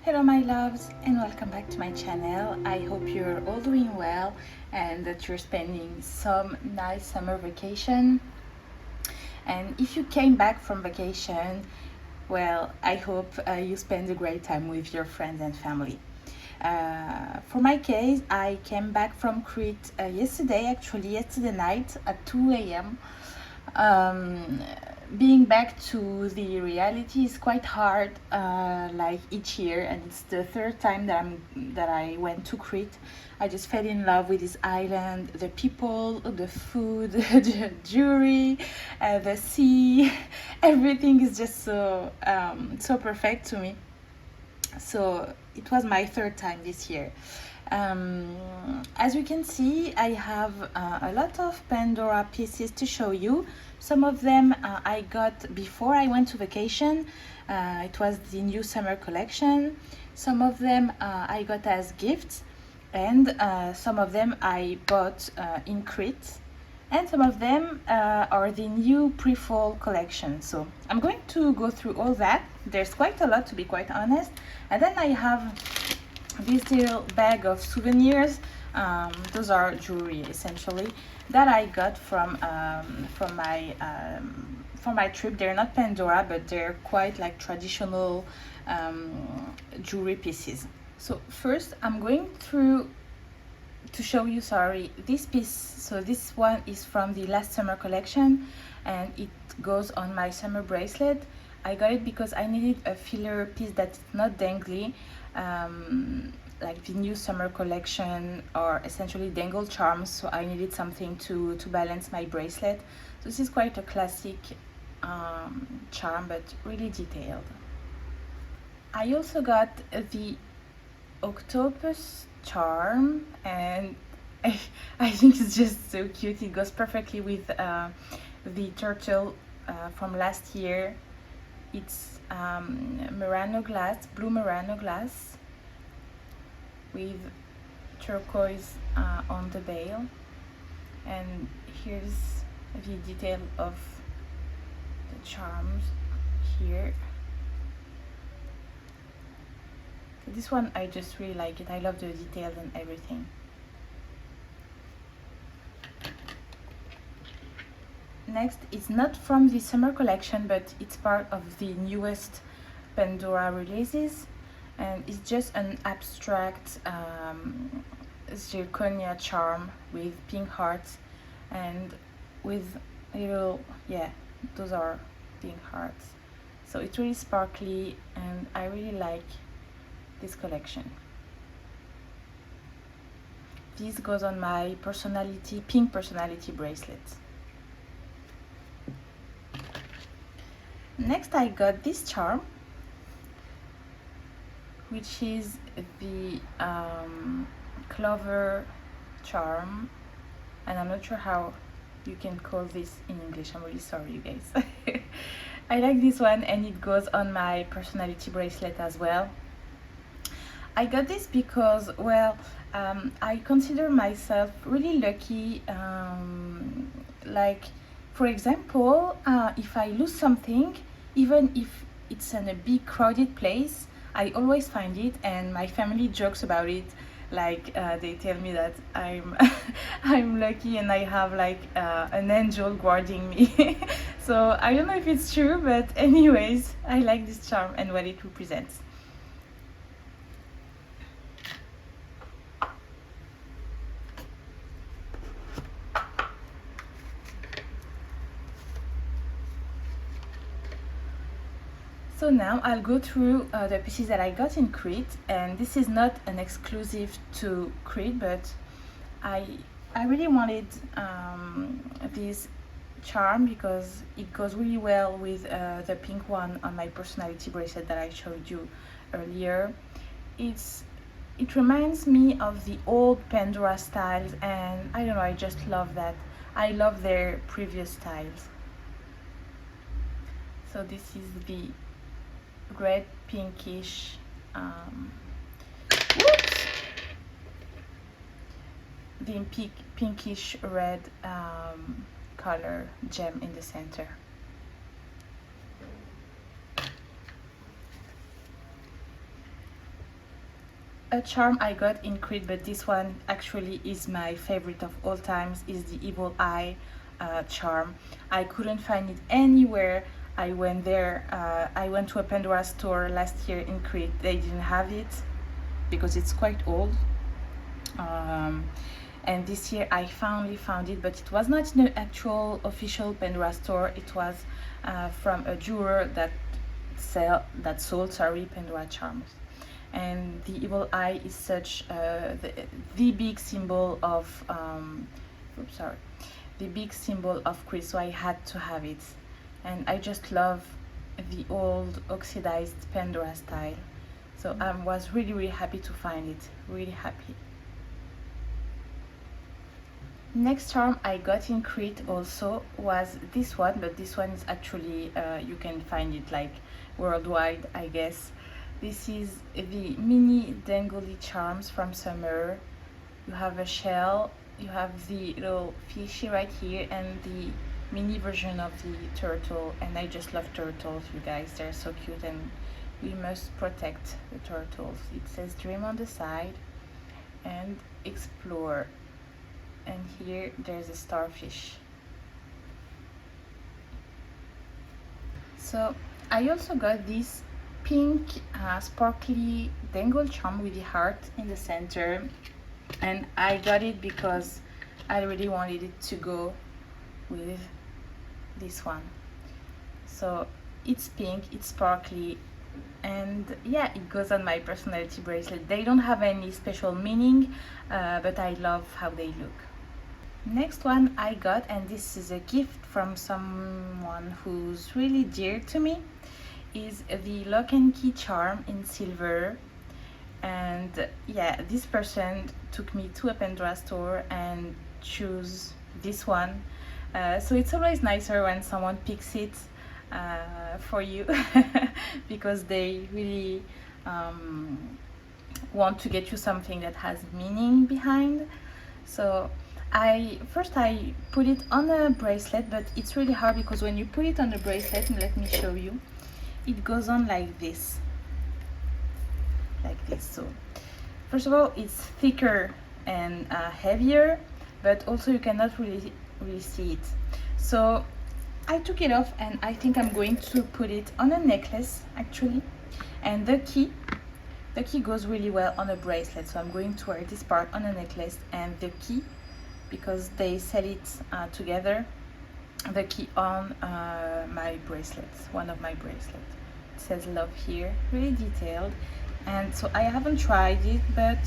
Hello my loves and welcome back to my channel. I hope you're all doing well and that you're spending some nice summer vacation. And if you came back from vacation, well, I hope you spend a great time with your friends and family. For my case, I came back from Crete yesterday night at 2 a.m. Um, Being back to the reality is quite hard, like each year, and it's the third time that I went to Crete. I just fell in love with this island, the people, the food, the jewelry, the sea. Everything is just so perfect to me. So it was my third time this year. As you can see, I have a lot of Pandora pieces to show you. Some of them I got before I went to vacation. It was the new summer collection. Some of them I got as gifts, and some of them I bought in Crete, and some of them are the new pre-fall collection. So I'm going to go through all that. There's quite a lot, to be quite honest. And then I have this little bag of souvenirs. Those are jewelry essentially that I got from my trip. They're not Pandora, but they're quite like traditional jewelry pieces. So first I'm going through to show you, this piece. So this one is from the last summer collection and it goes on my summer bracelet. I got it because I needed a filler piece that's not dangly, like the new summer collection are essentially dangle charms, so I needed something to balance my bracelet. So this is quite a classic charm, but really detailed. I also got the octopus charm, and I think it's just so cute. It goes perfectly with the turtle from last year. It's Murano glass, blue Murano glass with turquoise on the bail. And here's the detail of the charms here. This one I just really like it. I love the details and everything. Next, it's not from the summer collection, but it's part of the newest Pandora releases, and it's just an abstract zirconia charm with pink hearts and with little, yeah, those are pink hearts. So it's really sparkly and I really like this collection. This goes on my pink personality bracelet. Next I got this charm, which is the clover charm, and I'm not sure how you can call this in English. I'm really sorry, you guys. I like this one, and it goes on my personality bracelet as well. I got this because, well, I consider myself really lucky. Like, for example, if I lose something, even if it's in a big crowded place, I always find it, and my family jokes about it. Like they tell me that I'm I'm lucky and I have like an angel guarding me. So I don't know if it's true, but anyways, I like this charm and what it represents. So now I'll go through the pieces that I got in Crete, and this is not an exclusive to Crete, but I really wanted this charm because it goes really well with the pink one on my personality bracelet that I showed you earlier. It reminds me of the old Pandora styles, and I don't know, I just love that. I love their previous styles. So this is the red pinkish the pinkish red color gem in the center. a charm I got in Crete, but this one actually is my favorite of all times, is the evil eye charm. I couldn't find it anywhere. I went there, I went to a Pandora store last year in Crete. They didn't have it because it's quite old. And this year I finally found it, but it was not in the actual official Pandora store. It was from a jeweler that sold Pandora charms. And the evil eye is such the big symbol of the big symbol of Crete, so I had to have it. And I just love the old oxidized Pandora style, so I was really happy to find it, really happy. Next charm I got in Crete also was this one, but this one is actually you can find it like worldwide, I guess. This is the mini dangly charms from summer. You have a shell, you have the little fishy right here, and the mini version of the turtle. And I just love turtles, you guys, they're so cute, and we must protect the turtles. It says dream on the side and explore, and here there's a starfish. So I also got this pink sparkly dangle charm with the heart in the center, and I got it because I really wanted it to go with this one. So it's pink, it's sparkly, and yeah, it goes on my personality bracelet. They don't have any special meaning, but I love how they look. Next one I got, and this is a gift from someone who's really dear to me, is the lock and key charm in silver. And yeah, this person took me to a Pandora store and chose this one. So it's always nicer when someone picks it for you because they really want to get you something that has meaning behind. So I put it on a bracelet, but it's really hard because when you put it on the bracelet, let me show you, it goes on like this. So first of all, it's thicker and heavier, but also you cannot really see it. So I took it off, and I think I'm going to put it on a necklace actually. And the key goes really well on a bracelet, so I'm going to wear this part on a necklace, and the key, because they sell it together, the key on my bracelet, one of my bracelets. It says love here, really detailed. And so I haven't tried it, but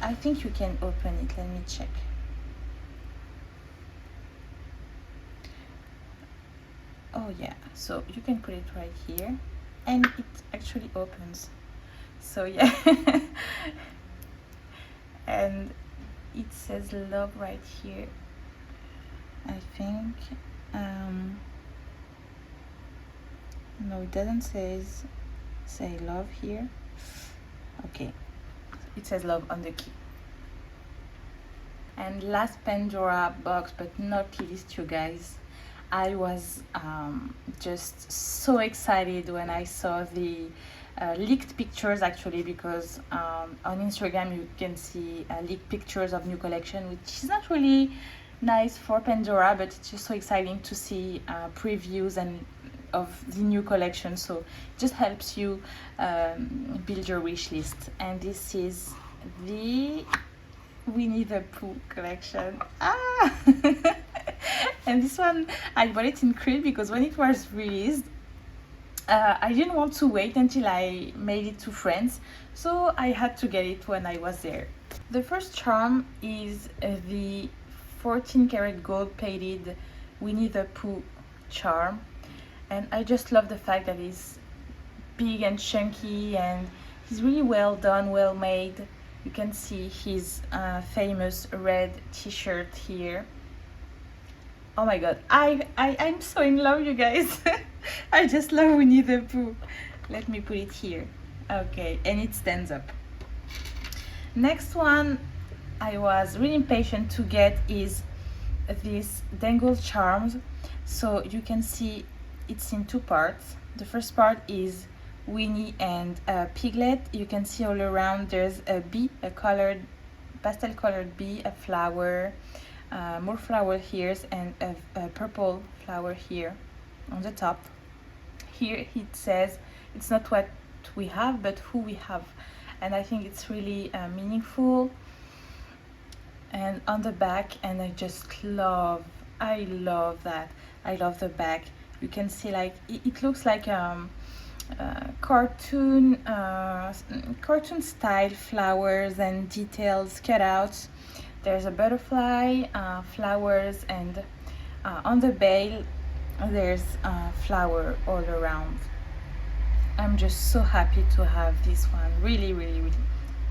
I think you can open it. Let me check. Oh yeah, so you can put it right here, and it actually opens. So yeah. And it says love right here, I think. No, it doesn't say love here. Okay, it says love on the key. And last Pandora box, but not least, you guys, I was just so excited when I saw the leaked pictures, actually, because on Instagram you can see leaked pictures of new collection, which is not really nice for Pandora, but it's just so exciting to see previews and of the new collection, so it just helps you build your wish list. And this is the Winnie the Pooh collection. And this one I bought it in Crete because when it was released, I didn't want to wait until I made it to France, so I had to get it when I was there. The first charm is the 14 karat gold plated Winnie the Pooh charm, and I just love the fact that it's big and chunky, and he's really well done, well made. You can see his famous red t-shirt here. Oh my god, I'm so in love, you guys. I just love Winnie the Pooh. Let me put it here. Okay, and it stands up. Next one I was really impatient to get is this dangle charms. So you can see it's in two parts. The first part is Winnie and Piglet. You can see all around there's a bee, a colored, pastel colored bee, a flower, more flower here, and a purple flower here on the top. Here it says it's not what we have but who we have, and I think it's really meaningful. And on the back, and I love that. I love the back. You can see like it looks like cartoon style flowers and details cut out. There's a butterfly, flowers, and on the bail there's flower all around. I'm just so happy to have this one. Really, really, really.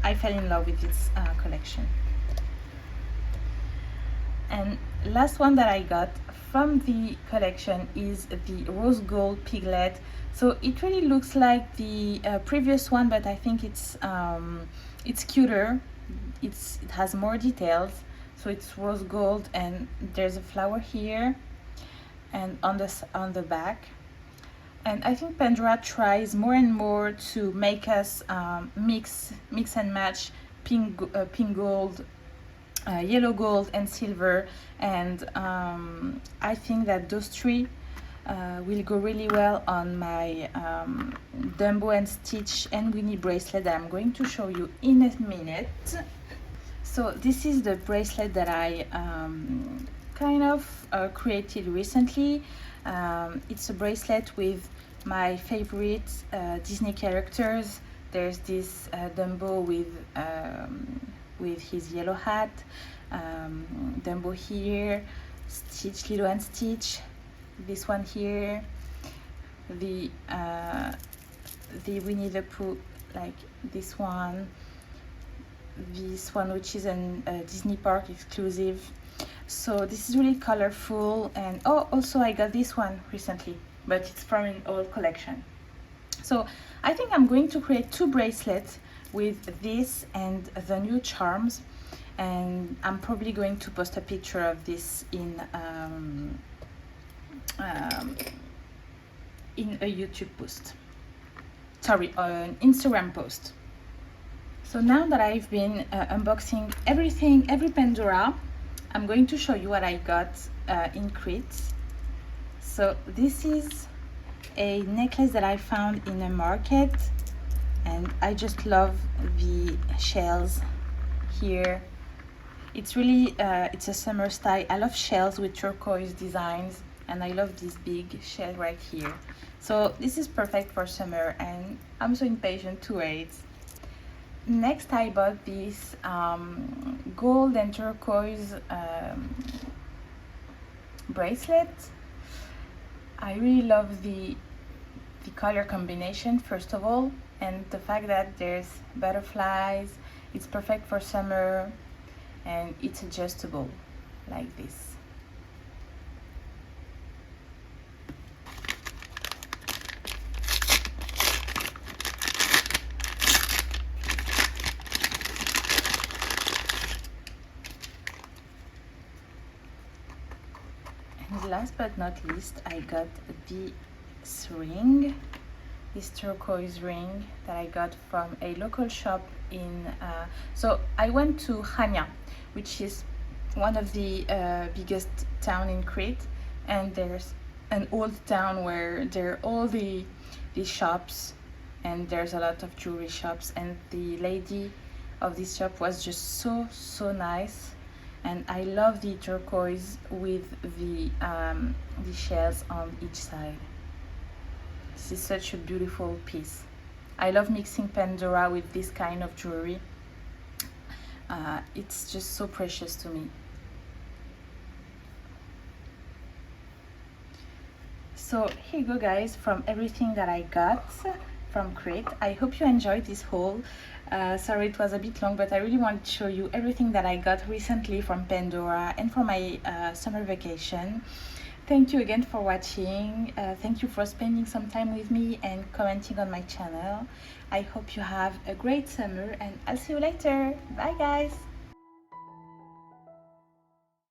I fell in love with this collection. And last one that I got from the collection is the rose gold piglet. So it really looks like the previous one, but I think it's cuter. It has more details. So it's rose gold, and there's a flower here and on the back. And I think Pandora tries more and more to make us mix and match pink gold, yellow gold, and silver. And I think that those three will go really well on my Dumbo and Stitch and Winnie bracelet that I'm going to show you in a minute. So this is the bracelet that I kind of created recently. It's a bracelet with my favorite Disney characters. There's this Dumbo with his yellow hat, Dumbo here, Stitch, Lilo and Stitch, this one here, the Winnie the Pooh, like this one which is a Disney Park exclusive. So this is really colorful. And also I got this one recently, but it's from an old collection. So I think I'm going to create 2 bracelets with this and the new charms, and I'm probably going to post a picture of this in a YouTube post, sorry, an Instagram post. So now that I've been unboxing every Pandora, I'm going to show you what I got in Crete. So this is a necklace that I found in a market, and I just love the shells here. It's really it's a summer style. I love shells with turquoise designs, and I love this big shell right here. So this is perfect for summer, and I'm so impatient to wait. Next I bought this gold and turquoise bracelet. I really love the color combination, first of all, and the fact that there's butterflies. It's perfect for summer, and it's adjustable like this. And last but not least, I got this ring, this turquoise ring that I got from a local shop in so I went to Chania, which is one of the biggest town in Crete, and there's an old town where there are all the shops, and there's a lot of jewelry shops, and the lady of this shop was just so nice. And I love the turquoise with the shells on each side. This is such a beautiful piece. I love mixing Pandora with this kind of jewelry. It's just so precious to me. So here you go, guys, from everything that I got from Crete. I hope you enjoyed this haul. Sorry it was a bit long, but I really want to show you everything that I got recently from Pandora and for my summer vacation. Thank you again for watching. Thank you for spending some time with me and commenting on my channel. I hope you have a great summer, and I'll see you later. Bye guys.